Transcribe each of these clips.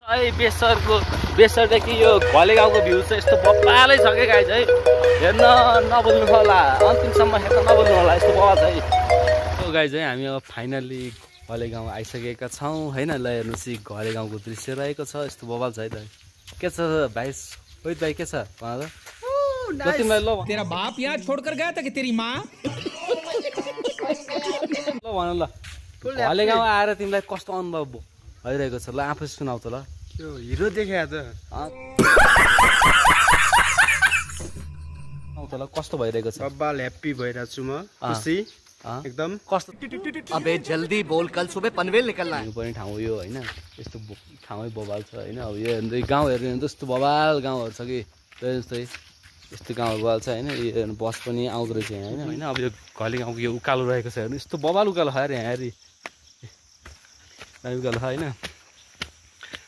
बेसरदेखि यो घले गाउँको भ्यू चाहिँ यस्तो बब्बालै छ क्या गाइज है। हेर्न नबोल्नु होला, अन्तिमसम्म हेर्न नबोल्नु होला, यस्तो बब्बा छ है। यो गाइज है हामी अब फाइनल्ली घले गाउँ आइसकेका छौँ होइन। ल हेर्नुहोस् घले गाउँको दृश्य रहेको छ, यस्तो बब्बाल छ है त। के छ भाइ रोहित भाइ, के छ भन त? तेरा बाप यहाँ छोड़कर गया था कि तेरी माँ? ल भन ल, घले गाउँ आएर तिमीलाई कस्तो अनुभव भइरहेको छ? ल आफै सुनाउ त ल। त्यो हिरो देखा त कस्तो भइरहेको छ? बब्बाल ह्याप्पी भइरहेको छु म, खुसी एकदम। कस्तो अबे जल्दी बोल, कल सुबह पनवेल निकलना है। हिँड्नु पर्ने ठाउँ यो होइन, यस्तो ठाउँै बबाल छ होइन। अब यो हेर्नु गाउँ हेर्नु भने यस्तो बबाल गाउँहरू छ कि जस्तै यस्तो गाउँहरू बबाल छ होइन। यो बस पनि आउँदो रहेछ यहाँ होइन। अब यो घले गाउँको यो उकालो रहेको छ हेर्नु, यस्तो बबाल उकालो छ यहाँ हेरी दामी उकालो छ होइन।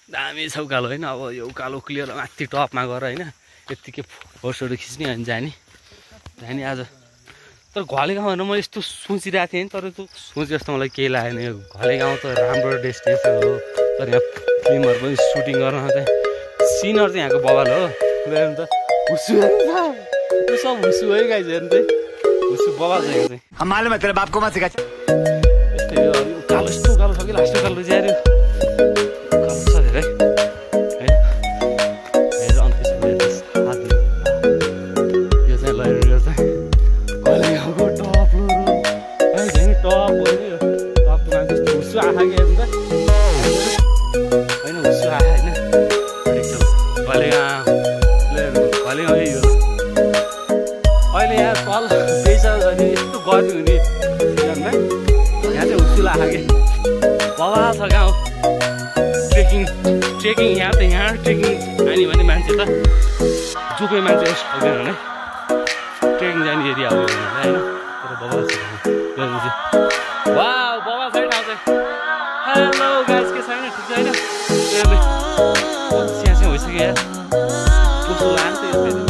दामी छ उकालो होइन। अब यो उकालो क्लियर माथि टपमा गएर होइन यत्तिकै फोटोसोटो खिच्ने अनि जाने आज। तर घले गाउँ हेर्नु म यस्तो सोचिरहेको थिएँ, तर त्यो सोचे जस्तो मलाई केही लागेन। यो घले गाउँ त राम्रो डेस्टिनेसन हो, तर यहाँ फिल्महरू पनि सुटिङ गर्न चाहिँ सिनहरू चाहिँ यहाँको बबाल हो। हेर्नु त हुसु हेर्नु सब हुसु है गाइज, हेर्नु चाहिँ हुसु बबाल छ यहाँ चाहिँ। हमारे में तेरे बाप को मत सिखा। यस्तै हो उकालो, यस्तो उकालो छ कि लास्ट उकालो चाहिँ उकालो छ धेरै है। हेरेर अन्तिम यो चाहिँ ल यो चाहिँ घले गाउँको टप लो है, झन् टप हो नि यो टपमा जस्तो हुसु आँखा के हेर्नु त होइन, हुसु आँखा होइन। घले गाउँ घले गाउँ यो अहिले यहाँ तल बेच अनि यस्तो गर्मी हुने सिजनमा यहाँ चाहिँ हुसु आँखा कि बबा छ गाउँ। ट्रेकिङ यहाँ त यहाँ ट्रेकिङ जाने भने मान्छे त जो कोही मान्छे सक्दैन भने ट्रेकिङ जाने एरिया हो होइन। तर बबा छ वाह बबा छ ठाउँ चाहिँ। हेलो गाइस, के छैन ठिक छैन? चिया चाहिँ भइसक्यो यार, कस्तो लाग्यो त यो